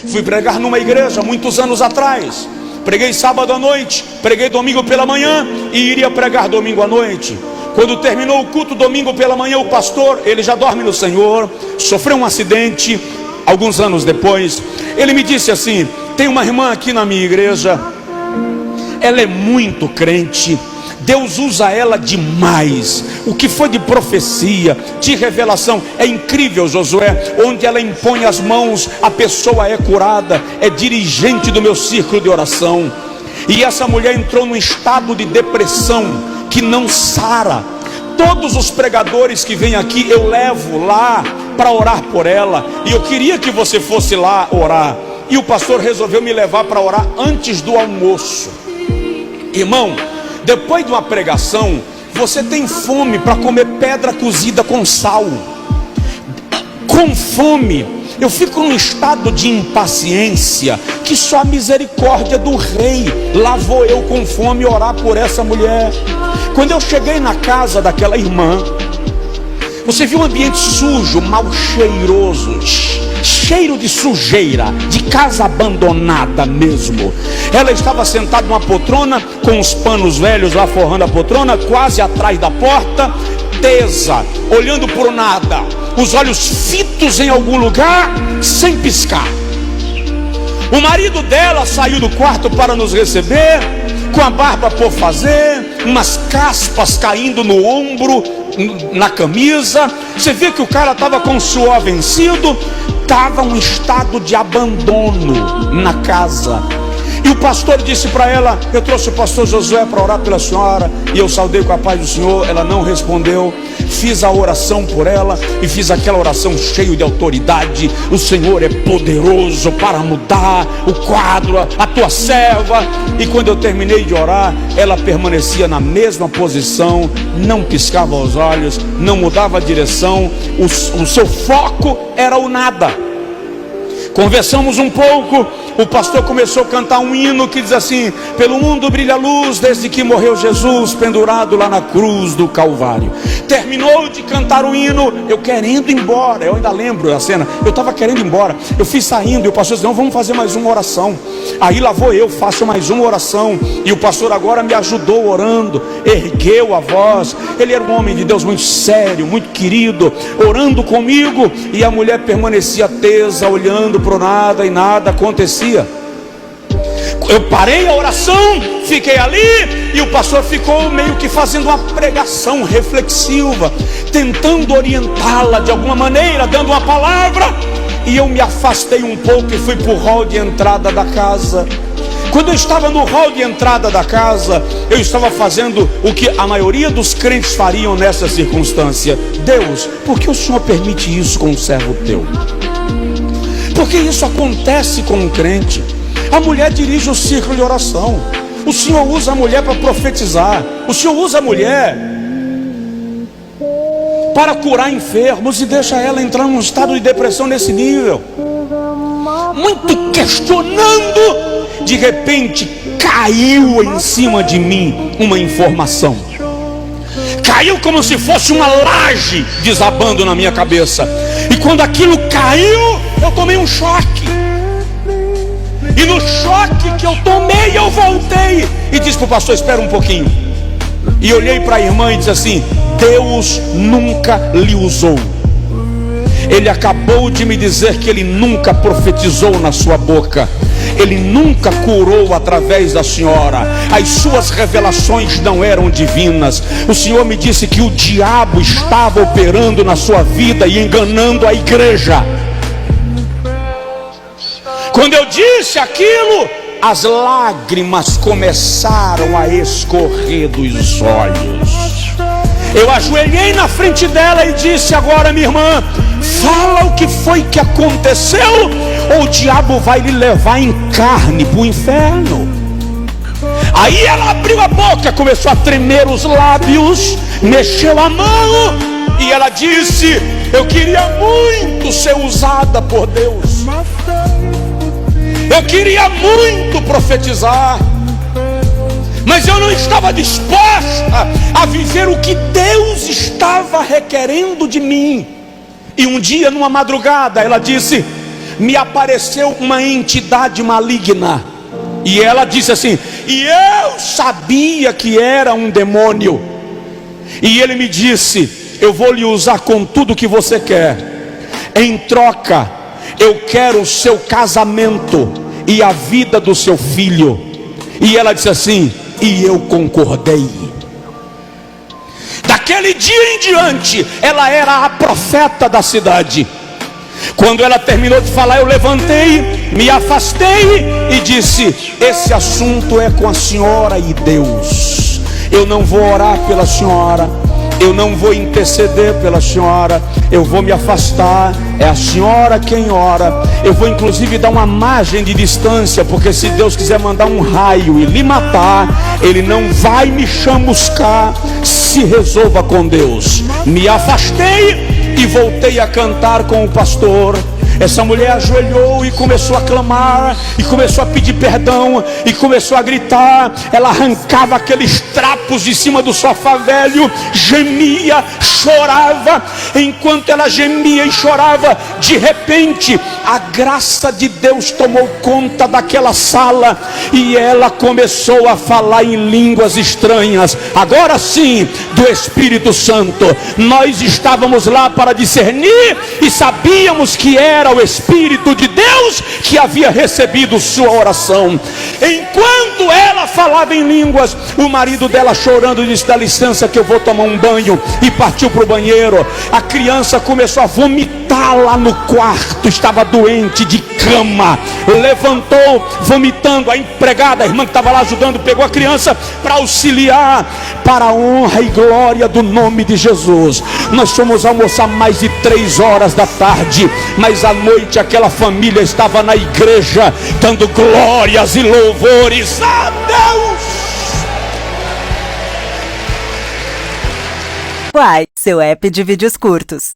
Fui pregar numa igreja muitos anos atrás. Preguei sábado à noite, preguei domingo pela manhã e iria pregar domingo à noite. Quando terminou o culto domingo pela manhã, o pastor, ele já dorme no Senhor, sofreu um acidente alguns anos depois. Ele me disse assim: tem uma irmã aqui na minha igreja, ela é muito crente, Deus usa ela demais. O que foi de profecia, de revelação, é incrível, Josué. Onde ela impõe as mãos, a pessoa é curada. É dirigente do meu círculo de oração. E essa mulher entrou num estado de depressão que não sara. Todos os pregadores que vêm aqui eu levo lá para orar por ela. E eu queria que você fosse lá orar. E o pastor resolveu me levar para orar antes do almoço. Irmão, depois de uma pregação, você tem fome para comer pedra cozida com sal. Com fome, eu fico num estado de impaciência que só a misericórdia do rei. Lá vou eu com fome orar por essa mulher. Quando eu cheguei na casa daquela irmã, você viu um ambiente sujo, mal cheiroso, cheiro de sujeira, de casa abandonada mesmo. Ela estava sentada numa poltrona, com os panos velhos lá forrando a poltrona, quase atrás da porta, tesa, olhando por nada, os olhos fitos em algum lugar, sem piscar. O marido dela saiu do quarto para nos receber, com a barba por fazer, umas caspas caindo no ombro, na camisa. Você vê que o cara estava com o suor vencido, estava um estado de abandono na casa. E o pastor disse para ela: eu trouxe o pastor Josué para orar pela senhora. E eu saudei com a paz do Senhor. Ela não respondeu. Fiz a oração por ela, e fiz aquela oração cheio de autoridade: o Senhor é poderoso para mudar o quadro, a tua serva. E quando eu terminei de orar, ela permanecia na mesma posição, não piscava os olhos, não mudava a direção. O seu foco era o nada. Conversamos um pouco. O pastor começou a cantar um hino que diz assim: pelo mundo brilha a luz desde que morreu Jesus, pendurado lá na cruz do Calvário. Terminou de cantar o hino, eu querendo ir embora. Eu ainda lembro da cena, eu estava querendo ir embora. Eu fui saindo e o pastor disse: não, vamos fazer mais uma oração. Aí lá vou eu, faço mais uma oração. E o pastor agora me ajudou orando, ergueu a voz. Ele era um homem de Deus muito sério, muito querido, orando comigo. E a mulher permanecia tesa, olhando para o nada, e nada acontecia. Eu parei a oração, fiquei ali, e o pastor ficou meio que fazendo uma pregação reflexiva, tentando orientá-la de alguma maneira, dando uma palavra. E eu me afastei um pouco e fui para o hall de entrada da casa. Quando eu estava no hall de entrada da casa, eu estava fazendo o que a maioria dos crentes fariam nessa circunstância: Deus, por que o Senhor permite isso com um servo teu? Porque isso acontece com um crente. A mulher dirige o círculo de oração. O Senhor usa a mulher para profetizar. O Senhor usa a mulher para curar enfermos e deixa ela entrar num estado de depressão nesse nível. Muito questionando, de repente caiu em cima de mim uma informação. Caiu como se fosse uma laje desabando na minha cabeça. E quando aquilo caiu, eu tomei um choque. E no choque que eu tomei, eu voltei e disse para o pastor: espera um pouquinho. E olhei para a irmã e disse assim: Deus nunca lhe usou. Ele acabou de me dizer que ele nunca profetizou na sua boca. Ele nunca curou através da senhora. As suas revelações não eram divinas. O Senhor me disse que o diabo estava operando na sua vida e enganando a igreja. Quando eu disse aquilo, as lágrimas começaram a escorrer dos olhos. Eu ajoelhei na frente dela e disse: agora, minha irmã, fala o que foi que aconteceu, ou o diabo vai lhe levar em carne para o inferno. Aí ela abriu a boca, começou a tremer os lábios, mexeu a mão e ela disse: eu queria muito ser usada por Deus. Eu queria muito profetizar, mas eu não estava disposta a viver o que Deus estava requerendo de mim. E um dia, numa madrugada, ela disse: me apareceu uma entidade maligna. E ela disse assim: e eu sabia que era um demônio. E ele me disse: eu vou lhe usar com tudo que você quer. Em troca, eu quero o seu casamento e a vida do seu filho. E ela disse assim, e eu concordei. Daquele dia em diante, ela era a profeta da cidade. Quando ela terminou de falar, eu levantei, me afastei e disse: esse assunto é com a senhora e Deus. Eu não vou orar pela senhora, eu não vou interceder pela senhora, eu vou me afastar. É a senhora quem ora. Eu vou inclusive dar uma margem de distância, porque se Deus quiser mandar um raio e lhe matar, Ele não vai me chamuscar. Se resolva com Deus. Me afastei e voltei a cantar com o pastor. Essa mulher ajoelhou e começou a clamar, e começou a pedir perdão, e começou a gritar. Ela arrancava aqueles trapos de cima do sofá velho, gemia, chorava. Enquanto ela gemia e chorava, de repente a graça de Deus tomou conta daquela sala, e ela começou a falar em línguas estranhas, agora sim, do Espírito Santo. Nós estávamos lá para discernir, e sabíamos que era o Espírito de Deus que havia recebido sua oração. Enquanto ela falava em línguas, o marido dela chorando disse: dá licença que eu vou tomar um banho, e partiu para o banheiro. A criança começou a vomitar lá no quarto, estava doente de cama, levantou vomitando. A empregada, a irmã que estava lá ajudando, pegou a criança para auxiliar. Para a honra e glória do nome de Jesus, nós fomos almoçar mais de 3 horas da tarde, mas à noite aquela família estava na igreja dando glórias e louvores a Deus. Uai, seu app de vídeos curtos.